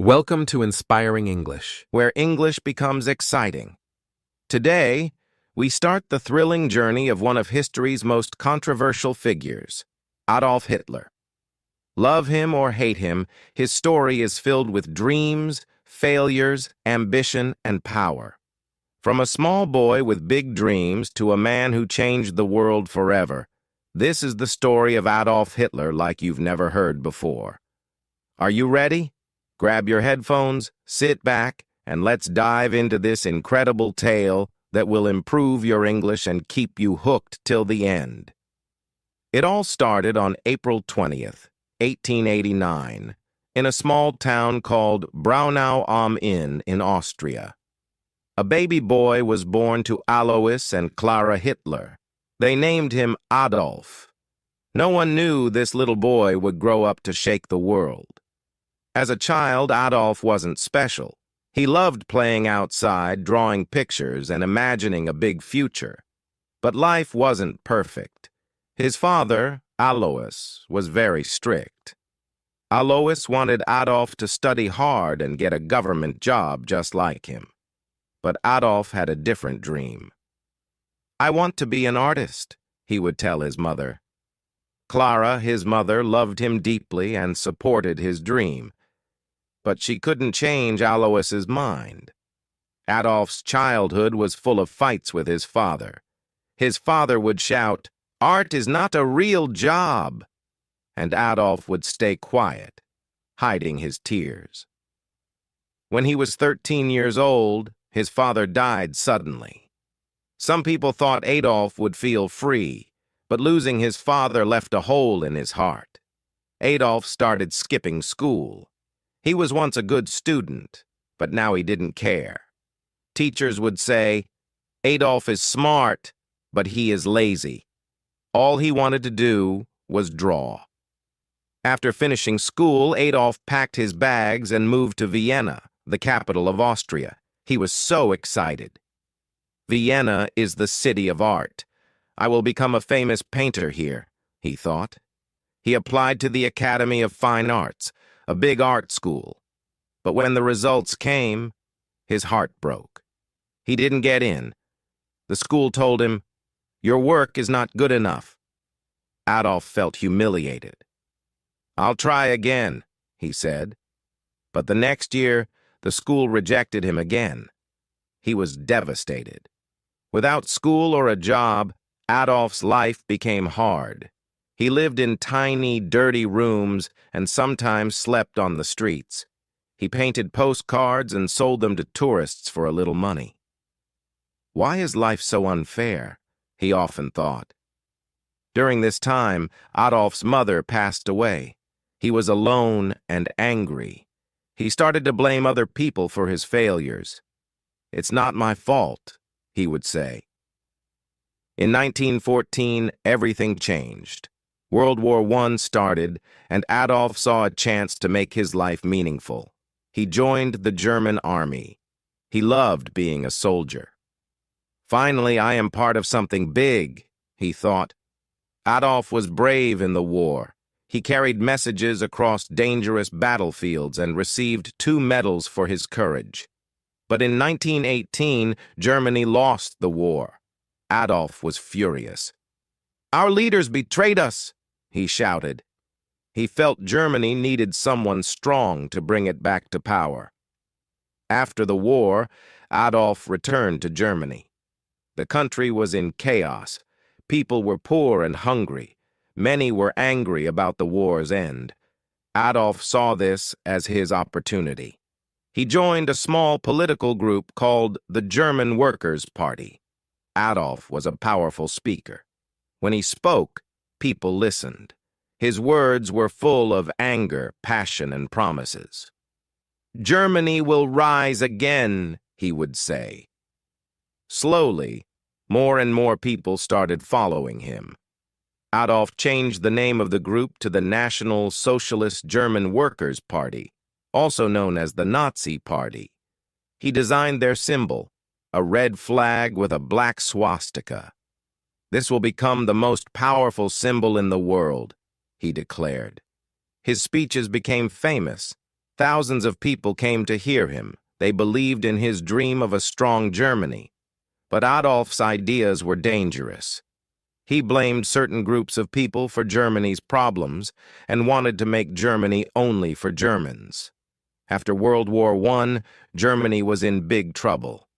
Welcome to Inspiring English, where English becomes exciting. Today, we start the thrilling journey of one of history's most controversial figures, Adolf Hitler. Love him or hate him, his story is filled with dreams, failures, ambition, and power. From a small boy with big dreams to a man who changed the world forever, this is the story of Adolf Hitler like you've never heard before. Are you ready? Grab your headphones, sit back, and let's dive into this incredible tale that will improve your English and keep you hooked till the end. It all started on April 20th, 1889, in a small town called Braunau am Inn in Austria. A baby boy was born to Alois and Clara Hitler. They named him Adolf. No one knew this little boy would grow up to shake the world. As a child, Adolf wasn't special. He loved playing outside, drawing pictures, and imagining a big future. But life wasn't perfect. His father, Alois, was very strict. Alois wanted Adolf to study hard and get a government job just like him. But Adolf had a different dream. "I want to be an artist," he would tell his mother. Clara, his mother, loved him deeply and supported his dream. But she couldn't change Alois's mind. Adolf's childhood was full of fights with his father. His father would shout, "Art is not a real job," and Adolf would stay quiet, hiding his tears. When he was 13 years old, his father died suddenly. Some people thought Adolf would feel free, but losing his father left a hole in his heart. Adolf started skipping school. He was once a good student, but now he didn't care. Teachers would say, "Adolf is smart, but he is lazy." All he wanted to do was draw. After finishing school, Adolf packed his bags and moved to Vienna, the capital of Austria. He was so excited. "Vienna is the city of art. I will become a famous painter here," he thought. He applied to the Academy of Fine Arts, a big art school. But when the results came, his heart broke. He didn't get in. The school told him, "Your work is not good enough." Adolf felt humiliated. "I'll try again," he said. But the next year, the school rejected him again. He was devastated. Without school or a job, Adolf's life became hard. He lived in tiny, dirty rooms and sometimes slept on the streets. He painted postcards and sold them to tourists for a little money. "Why is life so unfair?" he often thought. During this time, Adolf's mother passed away. He was alone and angry. He started to blame other people for his failures. "It's not my fault," he would say. In 1914, everything changed. World War I started, and Adolf saw a chance to make his life meaningful. He joined the German army. He loved being a soldier. "Finally, I am part of something big," he thought. Adolf was brave in the war. He carried messages across dangerous battlefields and received 2 medals for his courage. But in 1918, Germany lost the war. Adolf was furious. "Our leaders betrayed us," he shouted. He felt Germany needed someone strong to bring it back to power. After the war, Adolf returned to Germany. The country was in chaos. People were poor and hungry. Many were angry about the war's end. Adolf saw this as his opportunity. He joined a small political group called the German Workers' Party. Adolf was a powerful speaker. When he spoke, people listened. His words were full of anger, passion, and promises. "Germany will rise again," he would say. Slowly, more and more people started following him. Adolf changed the name of the group to the National Socialist German Workers' Party, also known as the Nazi Party. He designed their symbol, a red flag with a black swastika. "This will become the most powerful symbol in the world," he declared. His speeches became famous. Thousands of people came to hear him. They believed in his dream of a strong Germany. But Adolf's ideas were dangerous. He blamed certain groups of people for Germany's problems and wanted to make Germany only for Germans. After World War I, Germany was in big trouble.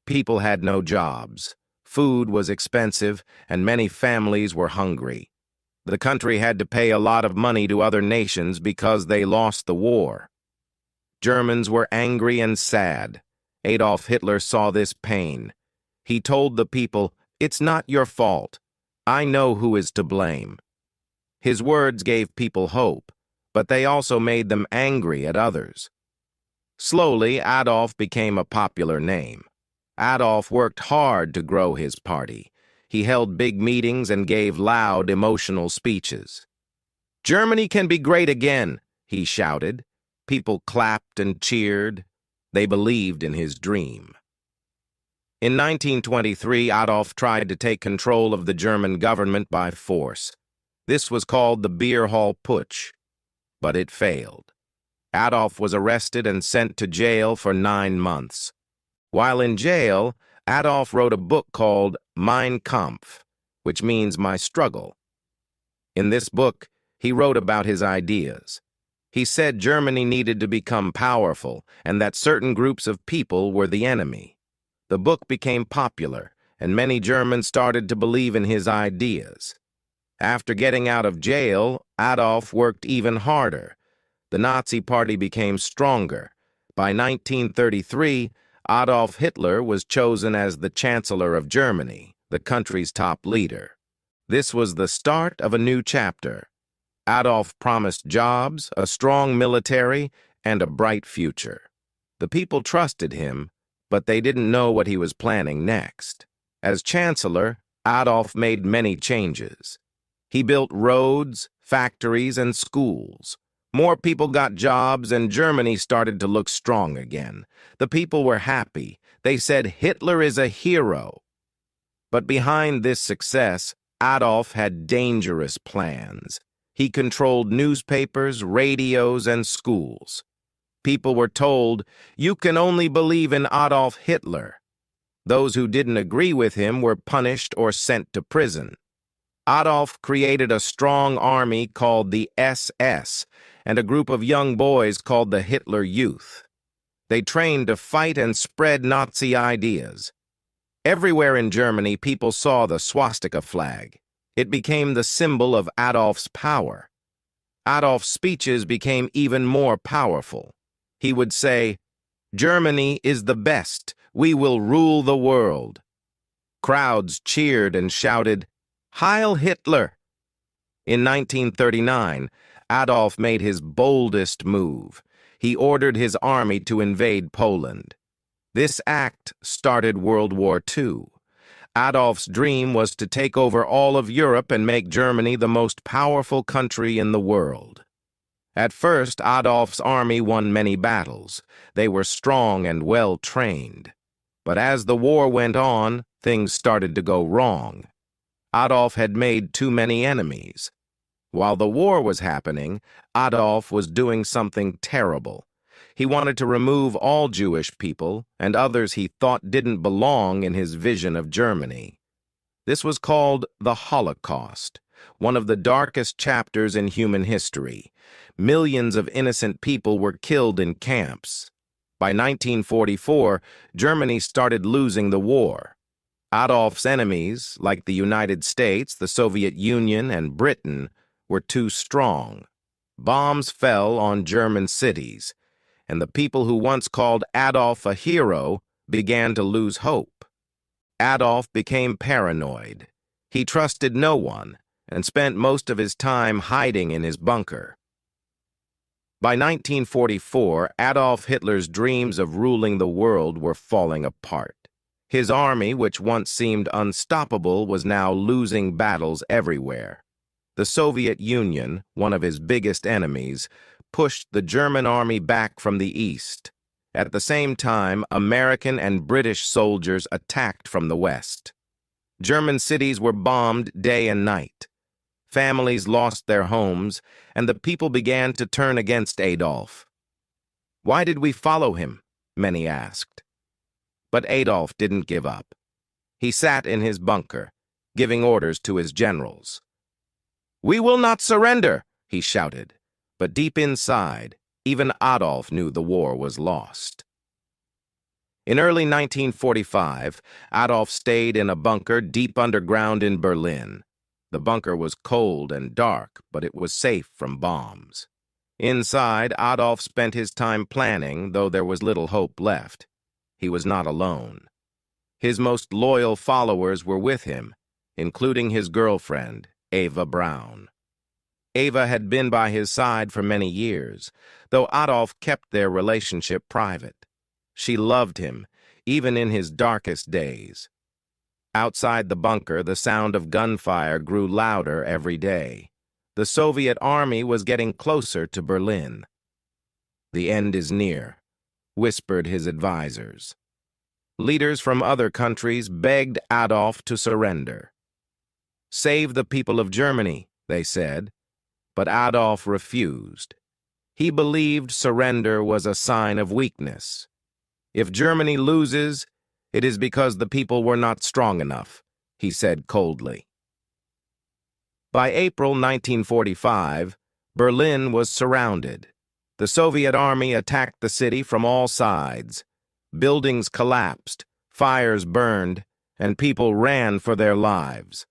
People had no jobs. Food was expensive, and many families were hungry. The country had to pay a lot of money to other nations because they lost the war. Germans were angry and sad. Adolf Hitler saw this pain. He told the people, "It's not your fault. I know who is to blame." His words gave people hope, but they also made them angry at others. Slowly, Adolf became a popular name. Adolf worked hard to grow his party. He held big meetings and gave loud, emotional speeches. "Germany can be great again," he shouted. People clapped and cheered. They believed in his dream. In 1923, Adolf tried to take control of the German government by force. This was called the Beer Hall Putsch, but it failed. Adolf was arrested and sent to jail for 9 months. While in jail, Adolf wrote a book called Mein Kampf, which means My Struggle. In this book, he wrote about his ideas. He said Germany needed to become powerful and that certain groups of people were the enemy. The book became popular, and many Germans started to believe in his ideas. After getting out of jail, Adolf worked even harder. The Nazi Party became stronger. By 1933, Adolf Hitler was chosen as the Chancellor of Germany, the country's top leader. This was the start of a new chapter. Adolf promised jobs, a strong military, and a bright future. The people trusted him, but they didn't know what he was planning next. As Chancellor, Adolf made many changes. He built roads, factories, and schools. More people got jobs, and Germany started to look strong again. The people were happy. They said Hitler is a hero. But behind this success, Adolf had dangerous plans. He controlled newspapers, radios, and schools. People were told, "You can only believe in Adolf Hitler." Those who didn't agree with him were punished or sent to prison. Adolf created a strong army called the SS and a group of young boys called the Hitler Youth. They trained to fight and spread Nazi ideas. Everywhere in Germany, people saw the swastika flag. It became the symbol of Adolf's power. Adolf's speeches became even more powerful. He would say, "Germany is the best. We will rule the world." Crowds cheered and shouted, "Heil Hitler!" In 1939, Adolf made his boldest move. He ordered his army to invade Poland. This act started World War II. Adolf's dream was to take over all of Europe and make Germany the most powerful country in the world. At first, Adolf's army won many battles. They were strong and well-trained. But as the war went on, things started to go wrong. Adolf had made too many enemies. While the war was happening, Adolf was doing something terrible. He wanted to remove all Jewish people and others he thought didn't belong in his vision of Germany. This was called the Holocaust, one of the darkest chapters in human history. Millions of innocent people were killed in camps. By 1944, Germany started losing the war. Adolf's enemies, like the United States, the Soviet Union, and Britain, were too strong. Bombs fell on German cities, and the people who once called Adolf a hero began to lose hope. Adolf became paranoid. He trusted no one and spent most of his time hiding in his bunker. By 1944, Adolf Hitler's dreams of ruling the world were falling apart. His army, which once seemed unstoppable, was now losing battles everywhere. The Soviet Union, one of his biggest enemies, pushed the German army back from the east. At the same time, American and British soldiers attacked from the west. German cities were bombed day and night. Families lost their homes, and the people began to turn against Adolf. Why did we follow him? Many asked. But Adolf didn't give up. He sat in his bunker, giving orders to his generals. "We will not surrender," he shouted. But deep inside, even Adolf knew the war was lost. In early 1945, Adolf stayed in a bunker deep underground in Berlin. The bunker was cold and dark, but it was safe from bombs. Inside, Adolf spent his time planning, though there was little hope left. He was not alone. His most loyal followers were with him, including his girlfriend, Eva Braun. Eva had been by his side for many years, though Adolf kept their relationship private. She loved him, even in his darkest days. Outside the bunker, the sound of gunfire grew louder every day. The Soviet army was getting closer to Berlin. "The end is near," whispered his advisors. Leaders from other countries begged Adolf to surrender. "Save the people of Germany," they said, but Adolf refused. He believed surrender was a sign of weakness. "If Germany loses, it is because the people were not strong enough," he said coldly. By April 1945, Berlin was surrounded. The Soviet army attacked the city from all sides. Buildings collapsed, fires burned, and people ran for their lives.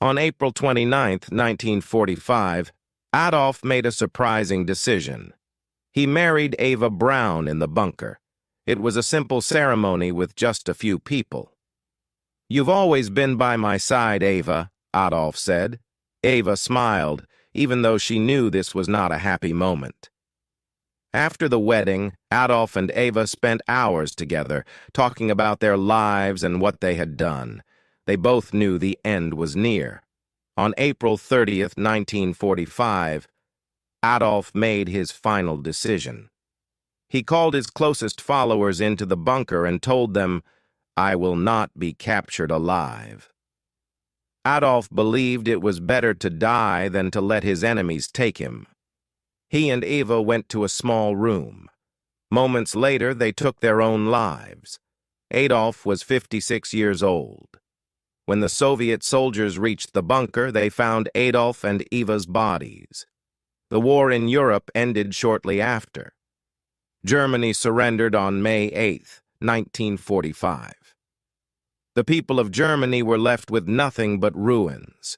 On April 29, 1945, Adolf made a surprising decision. He married Eva Braun in the bunker. It was a simple ceremony with just a few people. "You've always been by my side, Eva," Adolf said. Eva smiled, even though she knew this was not a happy moment. After the wedding, Adolf and Eva spent hours together, talking about their lives and what they had done. They both knew the end was near. On April 30th, 1945, Adolf made his final decision. He called his closest followers into the bunker and told them, "I will not be captured alive." Adolf believed it was better to die than to let his enemies take him. He and Eva went to a small room. Moments later, they took their own lives. Adolf was 56 years old. When the Soviet soldiers reached the bunker, they found Adolf and Eva's bodies. The war in Europe ended shortly after. Germany surrendered on May 8, 1945. The people of Germany were left with nothing but ruins.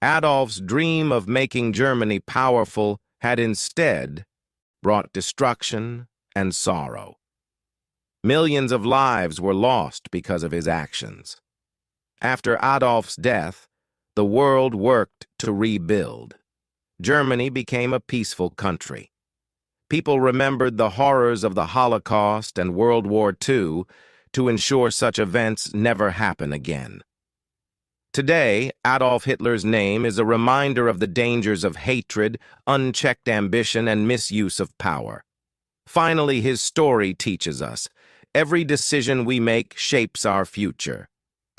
Adolf's dream of making Germany powerful had instead brought destruction and sorrow. Millions of lives were lost because of his actions. After Adolf's death, the world worked to rebuild. Germany became a peaceful country. People remembered the horrors of the Holocaust and World War II to ensure such events never happen again. Today, Adolf Hitler's name is a reminder of the dangers of hatred, unchecked ambition, and misuse of power. Finally, his story teaches us, every decision we make shapes our future.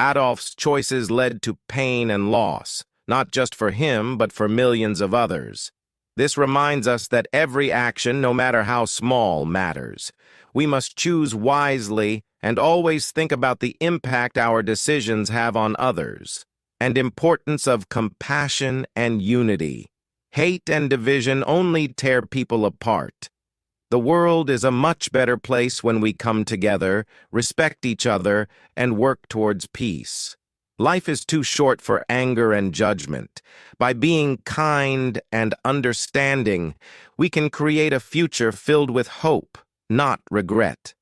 Adolf's choices led to pain and loss, not just for him, but for millions of others. This reminds us that every action, no matter how small, matters. We must choose wisely and always think about the impact our decisions have on others, and importance of compassion and unity. Hate and division only tear people apart. The world is a much better place when we come together, respect each other, and work towards peace. Life is too short for anger and judgment. By being kind and understanding, we can create a future filled with hope, not regret.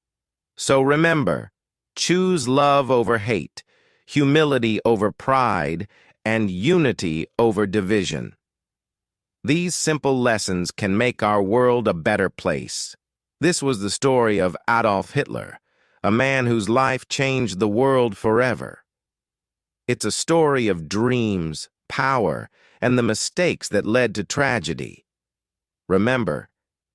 So remember, choose love over hate, humility over pride, and unity over division. These simple lessons can make our world a better place. This was the story of Adolf Hitler, a man whose life changed the world forever. It's a story of dreams, power, and the mistakes that led to tragedy. Remember,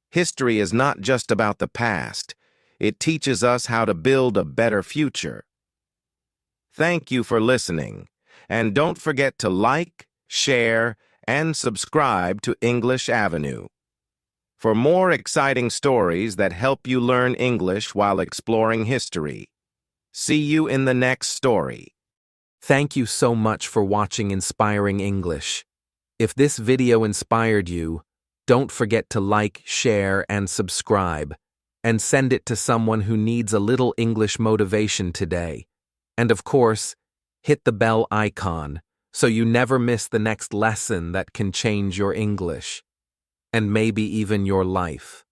history is not just about the past. It teaches us how to build a better future. Thank you for listening, and don't forget to like, share, and subscribe to English Avenue. for more exciting stories that help you learn English while exploring history. See you in the next story. Thank you so much for watching Inspiring English. If this video inspired you, don't forget to like, share, and subscribe, and send it to someone who needs a little English motivation today. And of course, hit the bell icon so you never miss the next lesson that can change your English, and maybe even your life.